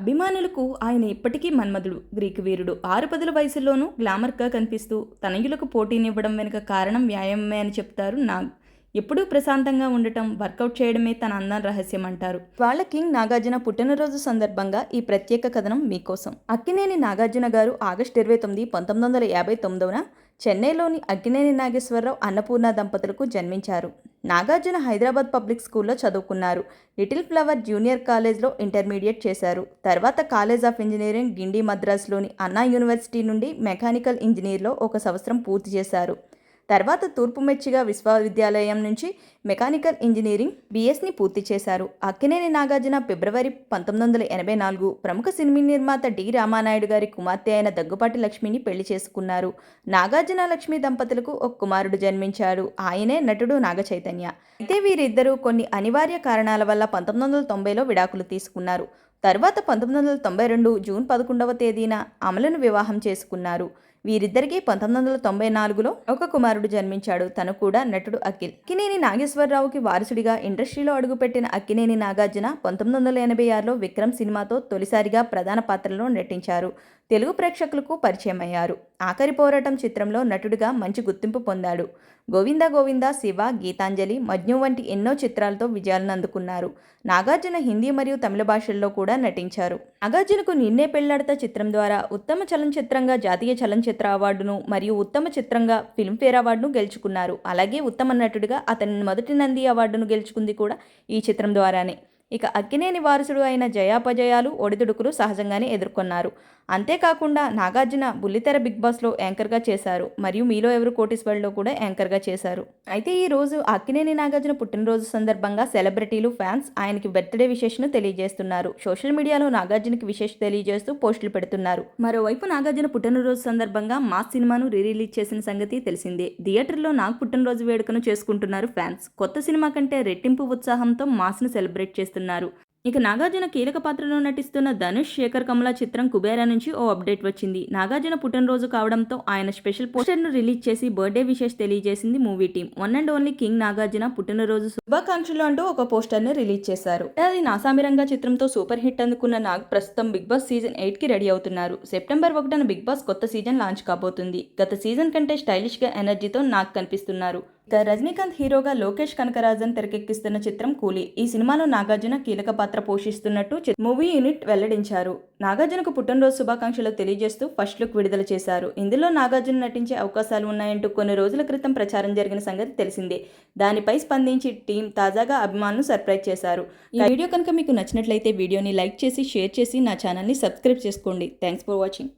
అభిమానులకు ఆయన ఇప్పటికీ మన్మధుడు, గ్రీకు వీరుడు. 6 పదుల వయసులోనూ గ్లామర్గా కనిపిస్తూ తనయులకు పోటీనివ్వడం వెనుక కారణం వ్యాయామమే అని చెప్తారు నాగ్. ఎప్పుడూ ప్రశాంతంగా ఉండటం, వర్కౌట్ చేయడమే తన అందం రహస్యం అంటారు. వాళ్ళ కింగ్ నాగార్జున పుట్టినరోజు సందర్భంగా ఈ ప్రత్యేక కథనం మీకోసం. అక్కినేని నాగార్జున గారు ఆగస్టు 29, 1959న చెన్నైలోని అక్కినేని నాగేశ్వరరావు, అన్నపూర్ణ దంపతులకు జన్మించారు. నాగార్జున హైదరాబాద్ పబ్లిక్ స్కూల్లో చదువుకున్నారు. లిటిల్ ఫ్లవర్ జూనియర్ కాలేజ్లో ఇంటర్మీడియట్ చేశారు. తర్వాత కాలేజ్ ఆఫ్ ఇంజనీరింగ్ గిండి మద్రాసులోని అన్నా యూనివర్సిటీ నుండి మెకానికల్ ఇంజనీర్లో 1 సంవత్సరం పూర్తి చేశారు. తర్వాత తూర్పు మెచ్చిగా విశ్వవిద్యాలయం నుంచి మెకానికల్ ఇంజనీరింగ్ బీఎస్ని పూర్తి చేశారు. అక్కినేని నాగార్జున ఫిబ్రవరి 1984 ప్రముఖ సినీ నిర్మాత డి రామానాయుడు గారి కుమార్తె అయిన దగ్గుపాటి లక్ష్మిని పెళ్లి చేసుకున్నారు. నాగార్జున లక్ష్మి దంపతులకు ఒక కుమారుడు జన్మించాడు. ఆయనే నటుడు నాగచైతన్య. అయితే వీరిద్దరూ కొన్ని అనివార్య కారణాల వల్ల 1990లో విడాకులు తీసుకున్నారు. తర్వాత 1992 జూన్ 11వ తేదీన అమలను వివాహం చేసుకున్నారు. వీరిద్దరికీ 1994లో ఒక కుమారుడు జన్మించాడు. తను కూడా నటుడు అఖిల్. అక్కినేని నాగేశ్వరరావుకి వారసుడిగా ఇండస్ట్రీలో అడుగుపెట్టిన అక్కినేని నాగార్జున 1986లో విక్రమ్ సినిమాతో తొలిసారిగా ప్రధాన పాత్రలో నటించారు. తెలుగు ప్రేక్షకులకు పరిచయం అయ్యారు. ఆఖరి పోరాటం చిత్రంలో నటుడిగా మంచి గుర్తింపు పొందాడు. గోవింద గోవింద, శివ, గీతాంజలి, మజ్ను వంటి ఎన్నో చిత్రాలతో విజయాలను అందుకున్నారు. నాగార్జున హిందీ మరియు తమిళ భాషల్లో కూడా నటించారు. నాగార్జునకు నిన్నే పెళ్లాడతా చిత్రం ద్వారా ఉత్తమ చలనచిత్రంగా జాతీయ చలనచిత్ర అవార్డును మరియు ఉత్తమ చిత్రంగా ఫిల్మ్ఫేర్ అవార్డును గెలుచుకున్నారు. అలాగే ఉత్తమ నటుడిగా అతని మొదటి నంది అవార్డును గెలుచుకుంది కూడా ఈ చిత్రం ద్వారానే. ఇక అక్కినేని వారసుడు అయిన జయాపజయాలు, ఒడిదుడుకులు సహజంగానే ఎదుర్కొన్నారు. అంతేకాకుండా నాగార్జున బుల్లితెర బిగ్ బాస్లో యాంకర్గా చేశారు మరియు మీలో ఎవరు కోటీశ్వరులో కూడా యాంకర్గా చేశారు. అయితే ఈ రోజు అక్కినేని నాగార్జున పుట్టినరోజు సందర్భంగా సెలబ్రిటీలు, ఫ్యాన్స్ ఆయనకి బర్త్డే విషెస్ను తెలియజేస్తున్నారు. సోషల్ మీడియాలో నాగార్జునకి విషెస్ తెలియజేస్తూ పోస్టులు పెడుతున్నారు. మరోవైపు నాగార్జున పుట్టినరోజు సందర్భంగా మాస్ సినిమాను రిలీజ్ చేసిన సంగతి తెలిసిందే. థియేటర్లో నాగ్ పుట్టినరోజు వేడుకను చేసుకుంటున్నారు ఫ్యాన్స్. కొత్త సినిమా కంటే రెట్టింపు ఉత్సాహంతో మాస్ను సెలబ్రేట్ చేస్తున్నారు. ఇక నాగార్జున కీలక పాత్రలో నటిస్తున్న ధనుష్, శేఖర్ కమల చిత్రం కుబేరా నుంచి ఓ అప్డేట్ వచ్చింది. నాగార్జున పుట్టినరోజు కావడంతో ఆయన స్పెషల్ పోస్టర్ను రిలీజ్ చేసి బర్త్డే విషెస్ తెలియజేసింది movie team. One and only king Nagarjuna పుట్టినరోజు శుభాకాంక్షలు అంటూ ఒక పోస్టర్ను రిలీజ్ చేశారు. అది నాసామిరంగా చిత్రంతో సూపర్ హిట్ అందుకున్న నాగ్ ప్రస్తుతం బిగ్ బాస్ సీజన్ 8కి రెడీ అవుతున్నారు. సెప్టెంబర్ 1న బిగ్ బాస్ కొత్త సీజన్ లాంచ్ కాబోతుంది. గత సీజన్ కంటే స్టైలిష్గా ఎనర్జీతో నాగ్ కనిపిస్తున్నారు. ఇక రజనీకాంత్ హీరోగా లోకేష్ కనకరాజన్ తెరకెక్కిస్తున్న చిత్రం కూలీ. ఈ సినిమాలో నాగార్జున కీలక పాత్ర పోషిస్తున్నట్టు మూవీ యూనిట్ వెల్లడించారు. నాగార్జునకు పుట్టినరోజు శుభాకాంక్షలు తెలియజేస్తూ ఫస్ట్ లుక్ విడుదల చేశారు. ఇందులో నాగార్జున నటించే అవకాశాలు ఉన్నాయంటూ కొన్ని రోజుల క్రితం ప్రచారం జరిగిన సంగతి తెలిసిందే. దానిపై స్పందించి టీం తాజాగా అభిమానులను సర్ప్రైజ్ చేశారు. ఈ వీడియో కనుక మీకు నచ్చినట్లయితే వీడియోని లైక్ చేసి, షేర్ చేసి నా ఛానల్ని సబ్స్క్రైబ్ చేసుకోండి. Thanks for watching.